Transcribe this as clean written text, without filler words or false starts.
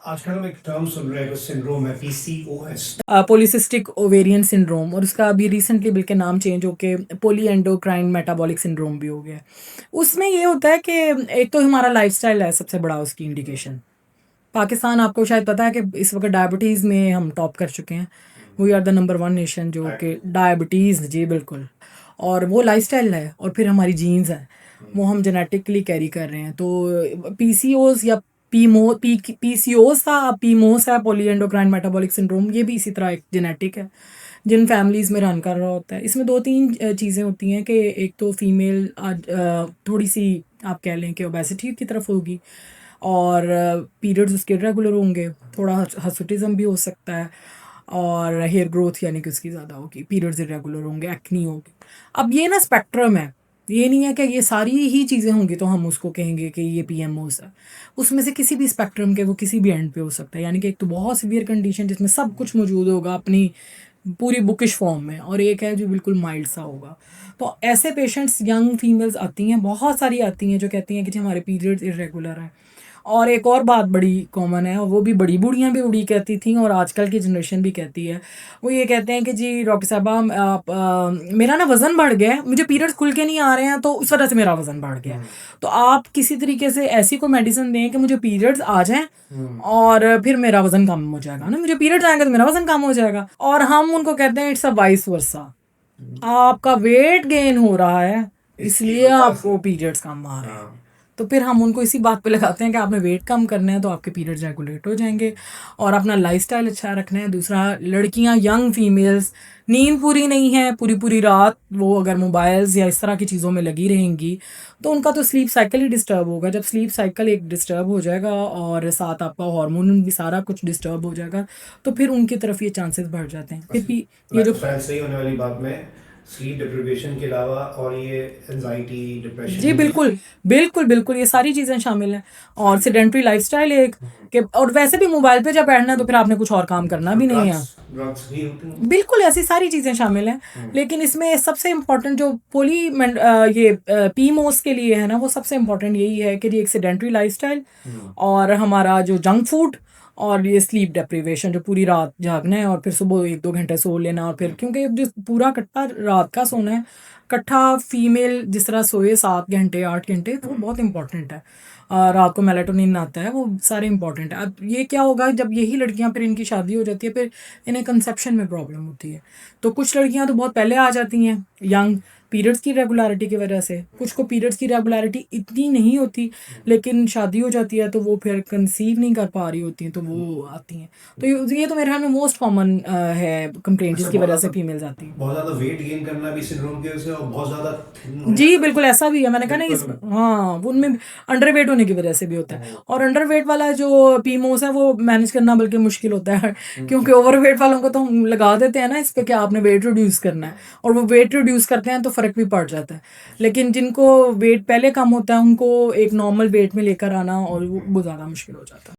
आजकल हम एक टर्म सुन रहे हैं, सिंड्रोम है, पीसीओएस। पॉलीसिस्टिक ओवेरियन सिंड्रोम, और उसका अभी रिसेंटली बल्कि नाम चेंज होके पॉली एंडोक्राइन मेटाबॉलिक सिंड्रोम भी हो गया है। उसमें ये होता है कि एक तो हमारा लाइफस्टाइल है सबसे बड़ा उसकी इंडिकेशन। पाकिस्तान, आपको शायद पता है कि इस वक्त डायबिटीज़ में हम टॉप कर चुके हैं। We are the number one nation जो कि डायबिटीज़, जी बिल्कुल। और वो लाइफस्टाइल है और फिर हमारी जीन्स है, वो हम जेनेटिकली कैरी कर रहे हैं। तो पीसीओस या पीसीओस था, पीमोस है, पॉली एंडोक्राइन मेटाबॉलिक सिंड्रोम, ये भी इसी तरह एक जेनेटिक है जिन फैमिलीज़ में रन कर रहा होता है। इसमें दो तीन चीज़ें होती हैं कि एक तो फीमेल थोड़ी सी आप कह लें कि ओबेसिटी की तरफ होगी, और पीरियड्स उसके रेगुलर होंगे, थोड़ा हर्सुटिज्म भी हो सकता है, और हेयर ग्रोथ यानी कि उसकी ज़्यादा होगी, पीरियड्स इरेगुलर होंगे, एक्नी होगी। अब ये ना स्पेक्ट्रम है, ये नहीं है कि ये सारी ही चीज़ें होंगी तो हम उसको कहेंगे कि ये पीएमओस है। उसमें से किसी भी स्पेक्ट्रम के वो किसी भी एंड पे हो सकता है, यानी कि एक तो बहुत सीवियर कंडीशन जिसमें सब कुछ मौजूद होगा अपनी पूरी बुकिश फॉर्म में, और एक है जो बिल्कुल माइल्ड सा होगा। तो ऐसे पेशेंट्स, यंग फीमेल्स आती हैं, बहुत सारी आती हैं जो कहती हैं कि जी हमारे पीरियड्स इरेगुलर हैं। और एक और बात बड़ी कॉमन है, और वो भी बड़ी बूढ़ियाँ भी बड़ी कहती थी और आजकल की जनरेशन भी कहती है। वो ये कहते हैं कि जी डॉक्टर साहबा, आप मेरा ना वज़न बढ़ गया है, मुझे पीरियड्स खुल के नहीं आ रहे हैं तो उस वजह से मेरा वज़न बढ़ गया है। तो आप किसी तरीके से ऐसी कोई मेडिसिन दें कि मुझे पीरियड्स आ जाएं और फिर मेरा वज़न कम हो जाएगा ना, मुझे पीरियड्स आएंगे तो मेरा वज़न कम हो जाएगा। और हम उनको कहते हैं इट्स अ वाइस वर्सा, आपका वेट गेन हो रहा है इसलिए आपको पीरियड्स कम आ रहे हैं। तो फिर हम उनको इसी बात पे लगाते हैं कि आपने वेट कम करना है तो आपके पीरियड्स रेगुलेट हो जाएंगे, और अपना लाइफस्टाइल अच्छा रखना है। दूसरा, लड़कियां, यंग फीमेल्स, नींद पूरी नहीं है, पूरी पूरी रात वो अगर मोबाइल्स या इस तरह की चीज़ों में लगी रहेंगी तो उनका तो स्लीप साइकिल ही डिस्टर्ब होगा। जब स्लीप साइकिल एक डिस्टर्ब हो जाएगा और साथ आपका हार्मोन भी सारा कुछ डिस्टर्ब हो जाएगा, तो फिर उनकी तरफ ये चांसेस बढ़ जाते हैं। फिर भी ये जो, लाइफस्टाइल सही होने वाली बात में स्लीप डिप्रिवेशन के अलावा और ये एंजाइटी, डिप्रेशन, जी ये चीज़ बिल्कुल, बिल्कुल, बिल्कुल, ये सारी चीज़ें शामिल हैं। और सेडेंटरी लाइफ़स्टाइल एक, कि और वैसे भी मोबाइल पे जब बैठना है तो फिर आपने कुछ और काम करना और भी नहीं है। ड्रग्स ड्रग्स भी होते हैं। बिल्कुल, ऐसी सारी चीज़ें शामिल हैं। लेकिन इसमें सबसे इम्पोर्टेंट जो पीमोस के लिए है ना, वो सबसे इम्पोर्टेंट यही है कि जी एक सेडेंटरी लाइफ़स्टाइल, और हमारा जो जंक फूड, और ये स्लीप डेप्रिवेशन, जो पूरी रात जागना है और फिर सुबह 1-2 घंटे सो लेना, और फिर क्योंकि जो पूरा कट्टा रात का सोना है, कट्ठा फीमेल जिस तरह सोए 7 घंटे 8 घंटे, तो वो बहुत इंपॉर्टेंट है। रात को मेलाटोनिन आता है, वो सारे इंपॉर्टेंट है। अब ये क्या होगा जब यही लड़कियां, फिर इनकी शादी हो जाती है, फिर इन्हें कंसेप्शन में प्रॉब्लम होती है। तो कुछ लड़कियां तो बहुत पहले आ जाती हैं यंग, पीरियड्स की रेगुलरिटी की वजह से। कुछ को पीरियड्स की रेगुलरिटी इतनी नहीं होती, लेकिन शादी हो जाती है तो वो फिर कंसीव नहीं कर पा रही होती हैं, तो वो आती हैं। तो ये तो मेरे ख्याल में मोस्ट कॉमन है कंप्लेंट अच्छा, जिसकी वजह से फीमेल्स आती हैं। बहुत ज़्यादा वेट गेन करना भी सिंड्रोम की वजह से, और बहुत ज़्यादा थिन हो जी जाना बिल्कुल, ऐसा भी है। मैंने कहा ना इस, बिल्कुल। हाँ, वो उनमें अंडर वेट होने की वजह से भी होता है। और अंडर वेट वाला जो पीमोस है वो मैनेज करना बल्कि मुश्किल होता है क्योंकि ओवर वेट वालों को तो हम लगा देते हैं ना इस पे कि आपने वेट रिड्यूस करना है, और वो वेट रिड्यूस करते हैं तो फ़र्क भी पड़ जाता है। लेकिन जिनको वेट पहले कम होता है उनको एक नॉर्मल वेट में लेकर आना और वो ज़्यादा मुश्किल हो जाता है।